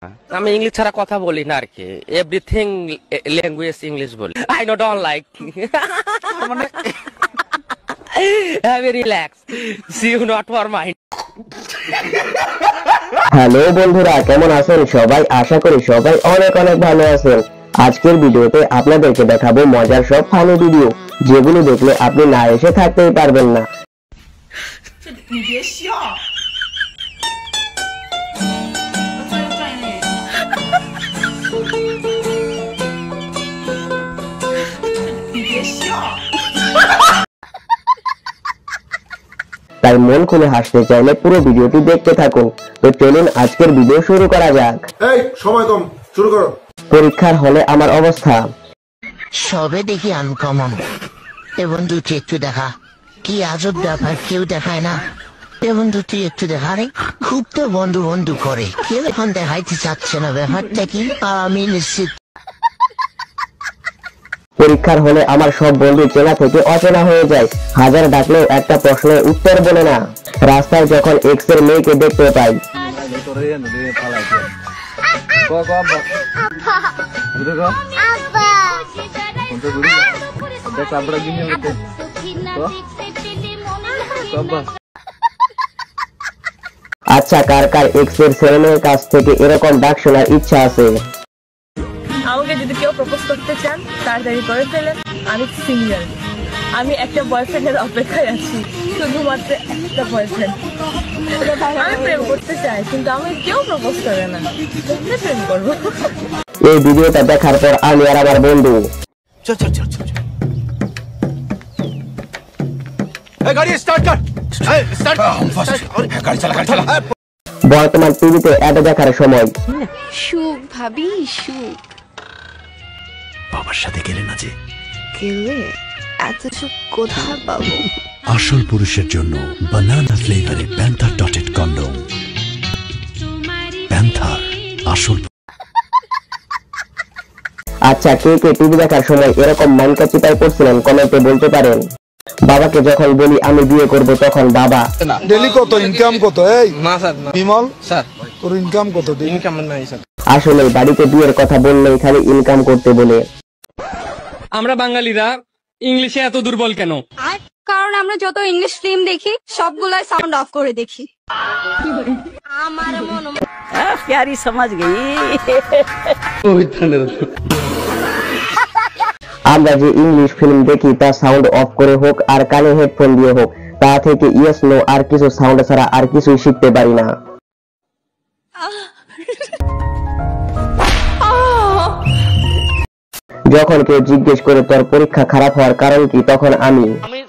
আমি ইংলিশ ছাড়া কথা বলি না আর কি, এভরিথিং ল্যাঙ্গুয়েজ ইংলিশ বলি। আই নো ডোন্ট লাইক মানে have relax see you not for mind. Hello বন্ধুরা, কেমন আছেন সবাই? আশা করি সবাই অনেক অনেক ভালো আছেন। আজকের ভিডিওতে আপনাদেরকে দেখাবো মজার সব ফানি ভিডিও, যেগুলো দেখলে আপনি না এসে থাকতেই পারবেন না। তাই মন খুলে হাসতে চাইলে পুরো ভিডিওটি দেখতে থাকুন। তো চলুন আজকের ভিডিও শুরু করা যাক। এই সময় কম, শুরু করো। পরীক্ষার হলে আমার অবস্থা সবে দেখি আনকমন, এবং তুই একটু দেখা কি আজব ব্যাপার, কেউ দেখায় না। এবং তুই একটু দেখা রে, খুব তো বন্ধু বন্ধু করে, কেউ এখন দেখাইতে চাচ্ছে না। ব্যাপারটা কি আমি নিশ্চিত। পরীক্ষার হলে আমার সব বন্ধু চেনা থেকে অচেনা হয়ে যায়। হাজার ডাকলেও একটা প্রশ্নের উত্তর বলে না। রাস্তায় যখন এক্স এর মেয়েকে দেখতে পাই, আচ্ছা কার কার এক্স এর ছেলেমেয়ের কাছ থেকে এরকম ডাক শোনার ইচ্ছা আছে? আমাকে যদি কেউ প্রপোজ করতে চান তাড়াতাড়ি করে ফেলেন, আমি সিঙ্গেল। আমি একটা বয়ফ্রেন্ডের অপেক্ষায় আছি, শুধুমাত্র একটা বয়ফ্রেন্ড। আমি প্রেম করতে চাই, কিন্তু আমি কেউ প্রপোজ করে না, প্রেম করবো। এই ভিডিওটা দেখার পর আমি আর আমার বন্ধু বর্তমান টিভিতে অ্যাড দেখার সময় সুখ ভাবি সুখ, বাবার সাথে গেলে না যে গেলে এত সুখ কোথায় পাবো? আসল পুরুষের জন্য বানানা ফ্লেভারে প্যান্থার ডটেড কন্ডোম। প্যান্থার আসল। আচ্ছা কে কে টিভি দেখার সময় এরকম মানকা চিপাই করছিলেন কমেন্টে বলতে পারেন। বাবাকে যখন বলি আমি বিয়ে করব তখন বাবা ডেলি কত ইনকাম কত? এই না স্যার, বিমল স্যার তোর ইনকাম কত? ইনকাম নাই স্যার। আসলে বাড়িতে বিয়ের কথা বললেই খালি ইনকাম করতে বলে। আমরা বাঙালিরা ইংলিশে এত দুর্বল কেন? কারণ আমরা যত ইংলিশ ফিল্ম দেখি সবগুলাই সাউন্ড অফ করে দেখি। আমার মন প্যারি সমাজ গই। আমরা যে ইংলিশ ফিল্ম দেখি তা সাউন্ড অফ করে হোক আর কানে হেডফোন দিয়ে হোক, তা থেকে ইয়েস নো আর কিছু সাউন্ড ছাড়া আর কিছুই শিখতে পারি না। যখন কেউ জিজ্ঞেস করে তোর পরীক্ষা খারাপ হওয়ার কারণ কি, তখন আমি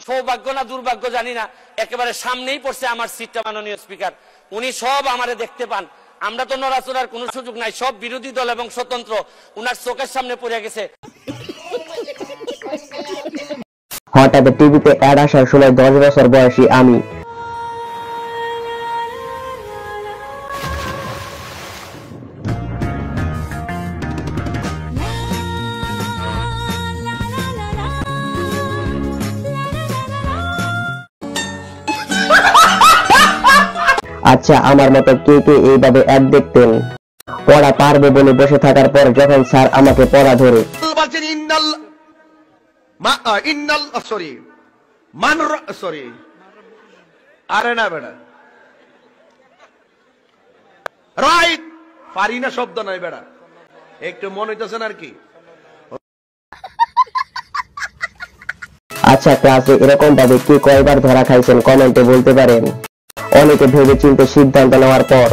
সৌভাগ্য না দুর্ভাগ্য জানি না, একেবারে সামনেই পড়ছে আমার সিটটা মাননীয় স্পিকার, উনি সব আমারে দেখতে পান। আমরা তো নড়াচড়ার কোনো সুযোগ নাই, সব বিরোধী দল এবং স্বতন্ত্র উনার চোখের সামনে পড়ে গেছে। হঠাৎ টিভিতে অ্যাড আসার সময় 10 বছর বয়সী আমি আচ্ছা আমার মতো কে কে এইভাবে অ্যাড দেখতেন? পড়া পারবে বলে বসে থাকার পর যখন স্যার আমাকে পড়া ধরে আরে না বেড়া, রাইট পারি না শব্দ নাই বেড়া, একটু মনে হইতেছে আর কি। আচ্ছা ক্লাসে এরকম ভাবে কে কয়বার ধরা খাইছেন কমেন্টে বলতে পারেন। অনেকে ভেবে চিন্তে সিদ্ধান্ত নেওয়ার পর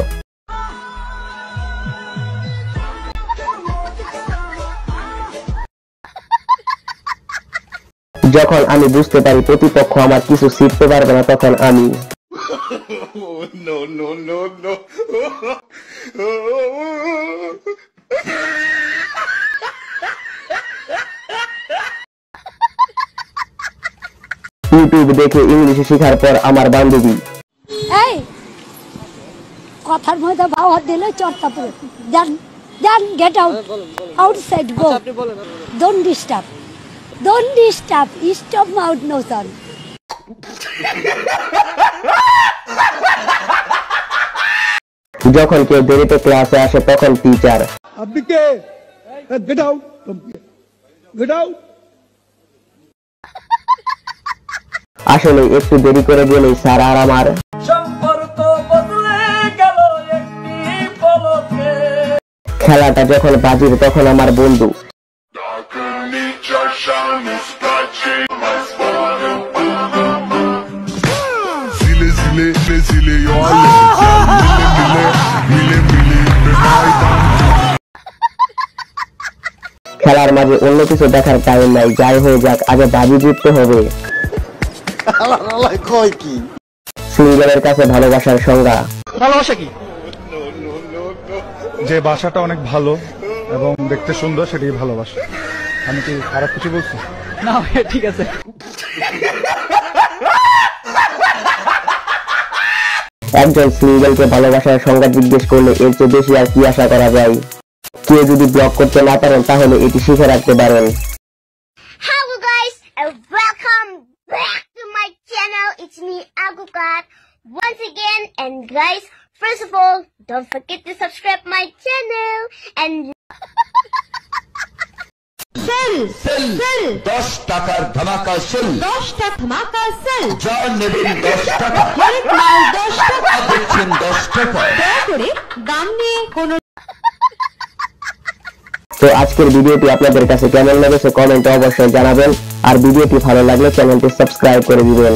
যখন আমি বুঝতে পারি প্রতিপক্ষ আমার কিছু শিখতে পারবে না, তখন আমি ইউটিউব দেখে ইংলিশ শেখার পর আমার বান্ধবী এই কথার মধ্যে ভাওয়া দিলে চর্চা পড়ে জান জান, get out, outside go, don't disturb, don't disturb, stop mouth no sound. যখন কেউ দেরিতে ক্লাসে আসে তখন টিচার, আপনি কে? Get out, get out. আসলে একটু দেরি করে গেলেই স্যার আর আমার খেলাটা যখন বাজির তখন আমার বন্ধু। খেলার মাঝে অন্য কিছু দেখার টাইম নাই, যাই হয়ে যাক আগে বাজি জিততে হবে। সিঙ্গেলের কাছে ভালোবাসার সংজ্ঞা। ভালোবাসা কি? যে বাসাটা অনেক ভালো এবং দেখতে সুন্দর সেটাই ভালোবাসা। আমি কি খারাপ কিছু বলছি? না ঠিক আছে। একজন সিঙ্গেলকে ভালোবাসার সংজ্ঞা জিজ্ঞেস করলে এর চেয়ে বেশি আর কি আশা করা যায়? কেউ যদি ব্লক করতে না পারেন তাহলে এটি শিখে রাখতে পারেন। Hello guys and welcome back to my channel. It's me Agukat once again, and guys, first of all, don't forget to subscribe my channel and sale 10 টাকার ধামাকা সেল, 10টা ধামাকা সেল, যা নেবেন 10 টাকা, হরেক মাল 10 টাকা, দেখছেন 10 টাকা। দয়া করে দাম নিয়ে কোনো। তো আজকের ভিডিওটি আপনাদের কাছে কেমন লেগেছে কমেন্টে অবশ্যই জানাবেন, আর ভিডিওটি ভালো লাগলে চ্যানেলটি সাবস্ক্রাইব করে দিবেন।